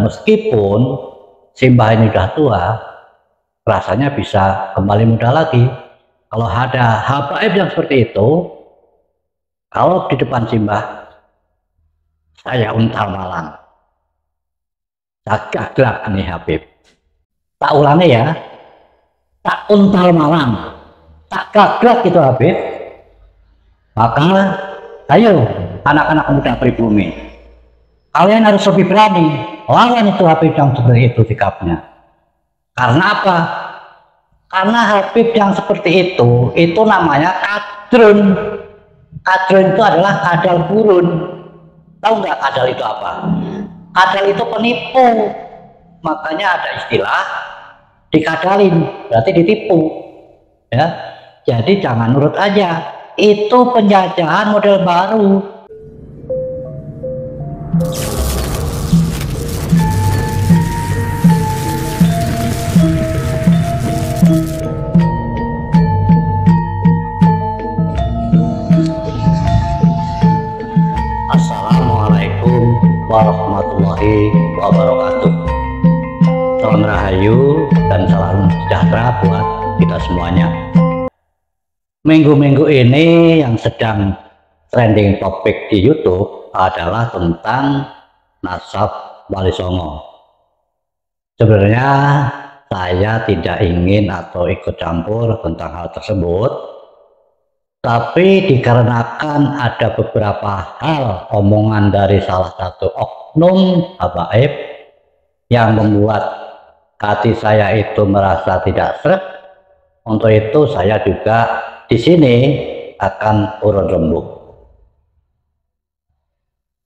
Meskipun Simbah ini udah tua, rasanya bisa kembali muda lagi. Kalau ada habaib yang seperti itu, kalau di depan Simbah, saya untal malang. Saya gaglak nih Habib. Tak ulangi ya, tak untal malang, tak gaglak gitu Habib. Maka, ayo anak-anak muda pribumi, kalian harus lebih berani lawan itu Habib yang seperti itu sikapnya. Karena apa? Karena Habib yang seperti itu namanya kadrun. Kadrun itu adalah kadal burun. Tahu nggak kadal itu apa? Kadal itu penipu. Makanya ada istilah dikadalin, berarti ditipu. Ya, jadi jangan nurut aja. Itu penjajahan model baru. Assalamualaikum warahmatullahi wabarakatuh. Salam rahayu dan salam sejahtera buat kita semuanya. Minggu-minggu ini yang sedang trending topik di YouTube adalah tentang nasab Wali Songo. Sebenarnya saya tidak ingin atau ikut campur tentang hal tersebut, tapi dikarenakan ada beberapa hal omongan dari salah satu oknum habaib yang membuat hati saya itu merasa tidak sreg, untuk itu saya juga di sini akan urun rembuk.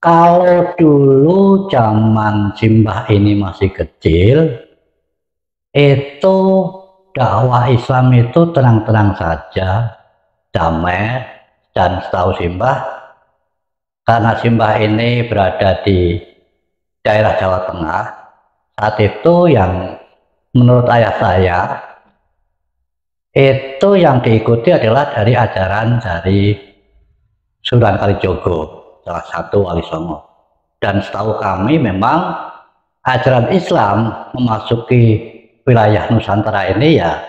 Kalau dulu zaman Simbah ini masih kecil, itu dakwah Islam itu tenang-tenang saja, damai, dan setahu Simbah, karena Simbah ini berada di daerah Jawa Tengah, saat itu yang menurut ayah saya itu yang diikuti adalah dari ajaran dari Sunan Kalijogo, salah satu Wali Songo. Dan setahu kami memang ajaran Islam memasuki wilayah Nusantara ini ya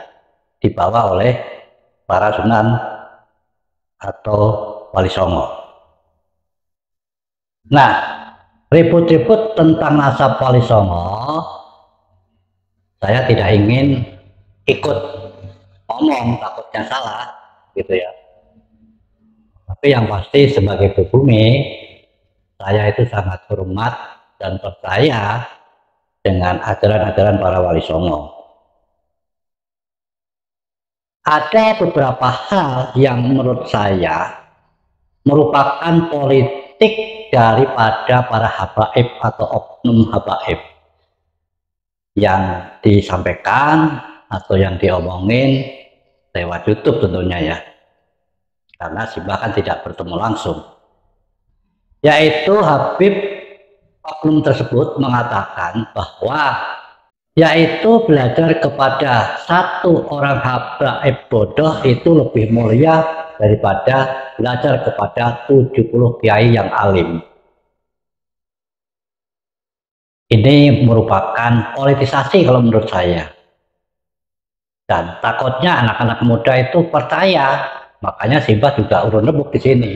dibawa oleh para Sunan atau Wali Songo. Nah, ribut-ribut tentang nasab Wali Songo, saya tidak ingin ikut ngomong, takutnya salah gitu ya. Tapi yang pasti sebagai pribumi, saya itu sangat hormat dan percaya dengan ajaran-ajaran para Wali Songo. Ada beberapa hal yang menurut saya merupakan politik daripada para habaib atau oknum habaib yang disampaikan atau yang diomongin lewat YouTube tentunya ya, karena Simbah kan tidak bertemu langsung. Yaitu Habib oknum tersebut mengatakan bahwa yaitu belajar kepada satu orang habaib bodoh itu lebih mulia daripada belajar kepada 70 kiai yang alim. Ini merupakan politisasi kalau menurut saya. Dan takutnya anak-anak muda itu percaya, makanya Simbah juga urun rembuk di sini.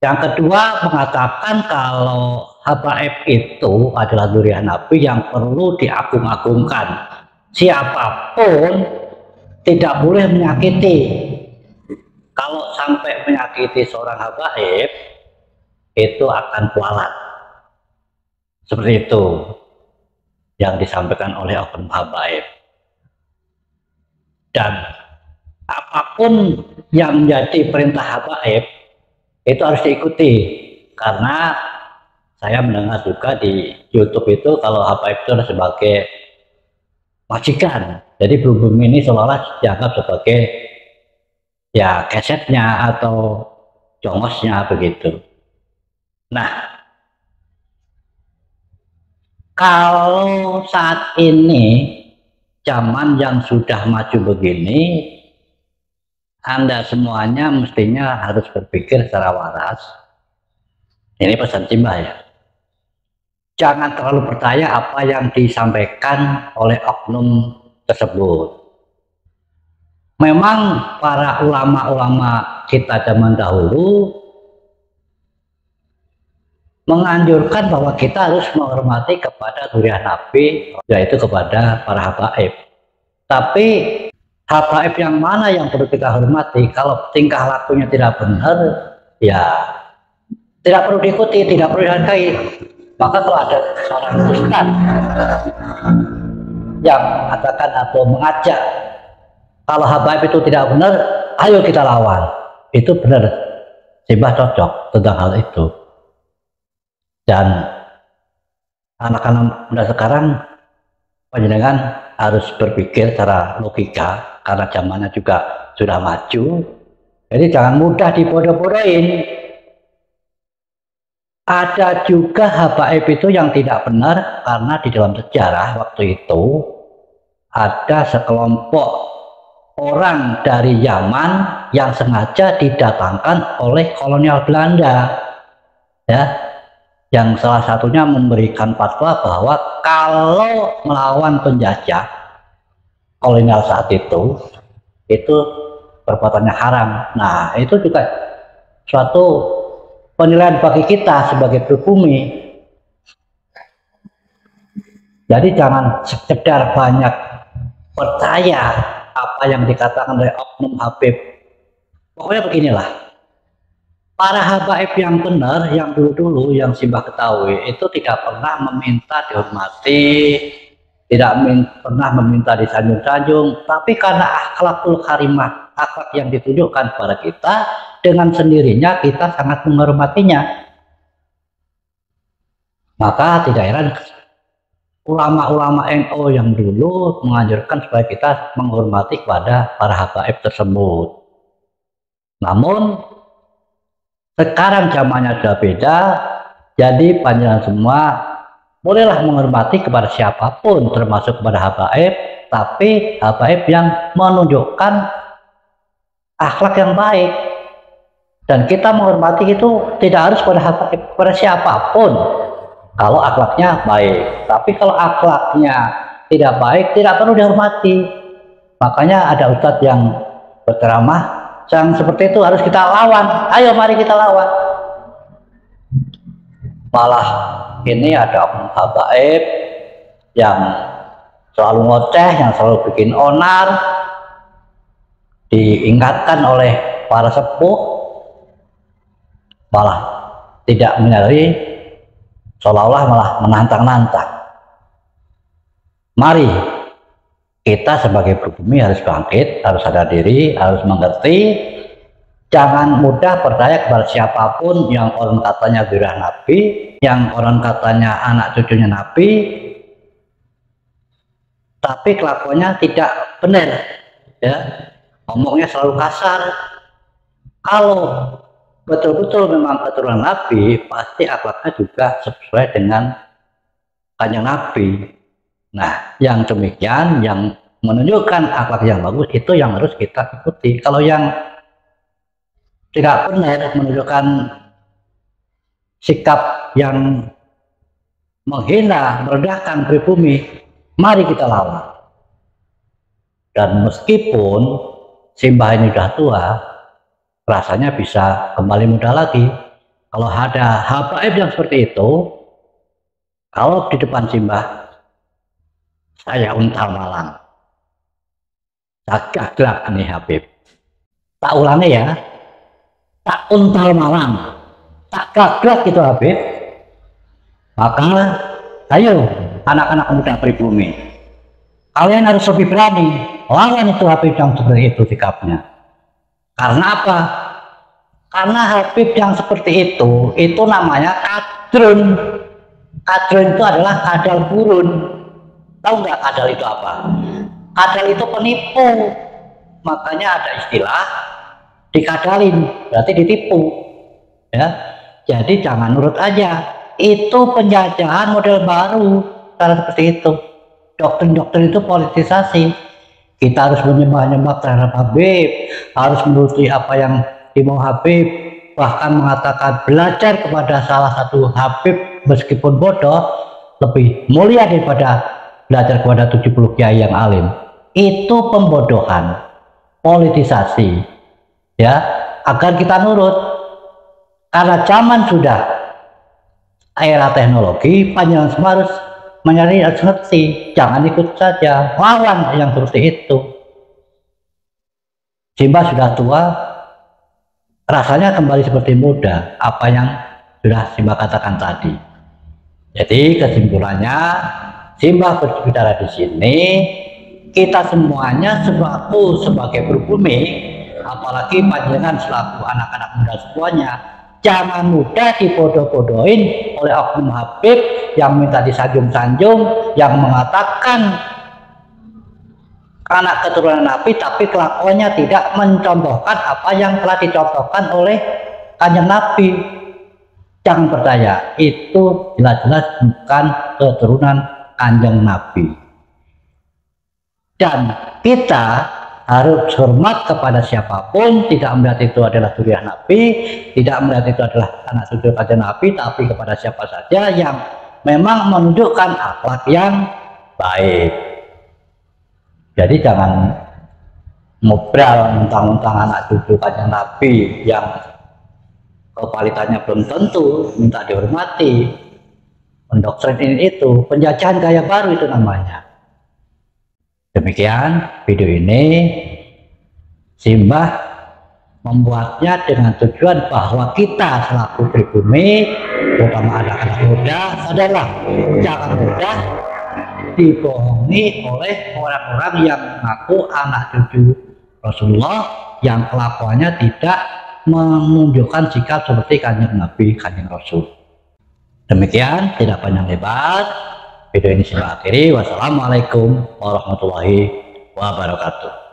Yang kedua mengatakan kalau habaib itu adalah durian Nabi yang perlu diagung-agungkan. Siapapun tidak boleh menyakiti. Kalau sampai menyakiti seorang habaib, itu akan kualat. Seperti itu yang disampaikan oleh oknum habaib. Dan apapun yang menjadi perintah habaib itu harus diikuti, karena saya mendengar juga di YouTube itu kalau habaib itu sebagai majikan, jadi belum ini seolah-olah dianggap sebagai ya kesetnya atau jongosnya begitu. Nah, kalau saat ini zaman yang sudah maju begini, Anda semuanya mestinya harus berpikir secara waras. Ini pesan Simbah ya. jangan terlalu percaya apa yang disampaikan oleh oknum tersebut. Memang para ulama-ulama kita zaman dahulu menganjurkan bahwa kita harus menghormati kepada zuriat Nabi, yaitu kepada para habaib. Tapi habaib yang mana yang perlu kita hormati? Kalau tingkah lakunya tidak benar, ya tidak perlu diikuti, tidak perlu dihargai. Maka kalau ada seorang ustaz yang mengatakan atau mengajak kalau habaib itu tidak benar, ayo kita lawan. Itu benar, Simbah cocok tentang hal itu. Dan anak-anak muda sekarang panjenengan harus berpikir secara logika karena zamannya juga sudah maju. Jadi jangan mudah dibodoh-bodohin. Ada juga habaib itu yang tidak benar karena di dalam sejarah waktu itu ada sekelompok orang dari Yaman yang sengaja didatangkan oleh kolonial Belanda, ya, yang salah satunya memberikan fatwa bahwa kalau melawan penjajah kolonial saat itu perbuatannya haram. Nah, itu juga suatu penilaian bagi kita sebagai pribumi. Jadi jangan sekedar banyak percaya apa yang dikatakan oleh oknum habib. Pokoknya beginilah, para habaib yang benar, yang dulu-dulu, yang Simbah ketahui, itu tidak pernah meminta dihormati, tidak pernah meminta disanjung-sanjung, tapi karena akhlakul karimah, akhlak yang ditunjukkan kepada kita, dengan sendirinya kita sangat menghormatinya. Maka tidak heran ulama-ulama NU yang dulu menganjurkan supaya kita menghormati kepada para habaib tersebut. Namun sekarang zamannya sudah beda, jadi panjenengan semua bolehlah menghormati kepada siapapun, termasuk kepada habaib, tapi habaib yang menunjukkan akhlak yang baik. Dan kita menghormati itu tidak harus pada habaib, kepada siapapun kalau akhlaknya baik. Tapi kalau akhlaknya tidak baik, tidak perlu dihormati. Makanya ada ustadz yang berceramah, yang seperti itu harus kita lawan. Ayo mari kita lawan. Malah ini ada oknum habaib yang selalu ngoceh, yang selalu bikin onar, diingatkan oleh para sepuh, malah tidak menyadari, seolah-olah malah menantang-nantang. Mari kita sebagai pribumi harus bangkit, harus sadar diri, harus mengerti. Jangan mudah percaya kepada siapapun yang orang katanya zuriat Nabi, yang orang katanya anak cucunya Nabi, tapi kelakuannya tidak benar, ya, ngomongnya selalu kasar. Kalau betul-betul memang keturunan Nabi, pasti akhlaknya juga sesuai dengan kanjeng Nabi. Nah, yang demikian, yang menunjukkan akhlak yang bagus, itu yang harus kita ikuti. Kalau yang tidak benar, menunjukkan sikap yang menghina, merendahkan pribumi, mari kita lawan. Dan meskipun Simbah ini sudah tua, rasanya bisa kembali muda lagi. Kalau ada habaib yang seperti itu, kalau di depan Simbah, saya untal malang, tak gelak nih Habib. Tak ulangi ya, tak untal malang, tak gelak gitu Habib. Maka ayo anak-anak muda pribumi, kalian harus lebih berani lawan itu Habib yang seperti itu sikapnya. Karena apa? Karena Habib yang seperti itu namanya kadrun. Kadrun itu adalah kadal burun. Tahu nggak kadal itu apa? Kadal itu penipu. Makanya ada istilah dikadalin, berarti ditipu. Ya, jadi jangan nurut aja. Itu penjajahan model baru, cara seperti itu. Doktrin-doktrin itu politisasi. Kita harus menyembah-nyembah terhadap Habib, harus menuruti apa yang dimau Habib, bahkan mengatakan belajar kepada salah satu Habib meskipun bodoh, lebih mulia daripada belajar kepada 70 kiai yang alim. Itu pembodohan, politisasi, ya, agar kita nurut. Karena zaman sudah era teknologi, panjenengan semua harus harus ngerti, jangan ikut saja lawan yang seperti itu. Simbah sudah tua, rasanya kembali seperti muda, apa yang sudah Simbah katakan tadi. Jadi kesimpulannya, Simbah berbicara di sini, kita semuanya sebagai pribumi, apalagi panjenengan selaku anak-anak muda semuanya, jangan mudah dibodoh-bodohin oleh oknum Habib yang minta disanjung-sanjung, yang mengatakan anak keturunan Nabi tapi kelakuannya tidak mencontohkan apa yang telah dicontohkan oleh Kanjeng Nabi. Jangan percaya, itu jelas-jelas bukan keturunan Kanjeng Nabi. Dan kita harus hormat kepada siapapun, tidak melihat itu adalah zuriyah Nabi, tidak melihat itu adalah anak cucu Kanjeng Nabi, tapi kepada siapa saja yang memang menunjukkan akhlak yang baik. Jadi jangan ngobrol mentang-mentang anak cucu Kanjeng Nabi yang kualitasnya belum tentu minta dihormati, mendoktrin ini itu, penjajahan gaya baru itu namanya. Demikian video ini Simbah membuatnya dengan tujuan bahwa kita selaku pribumi, terutama anak-anak muda, sadarlah jangan mudah dibohongi oleh orang-orang yang mengaku anak cucu Rasulullah yang kelakuannya tidak menunjukkan sikap seperti Kanjeng Nabi, Kanjeng Rasul. Demikian, tidak panjang lebar. Video ini saya akhiri. Wassalamualaikum warahmatullahi wabarakatuh.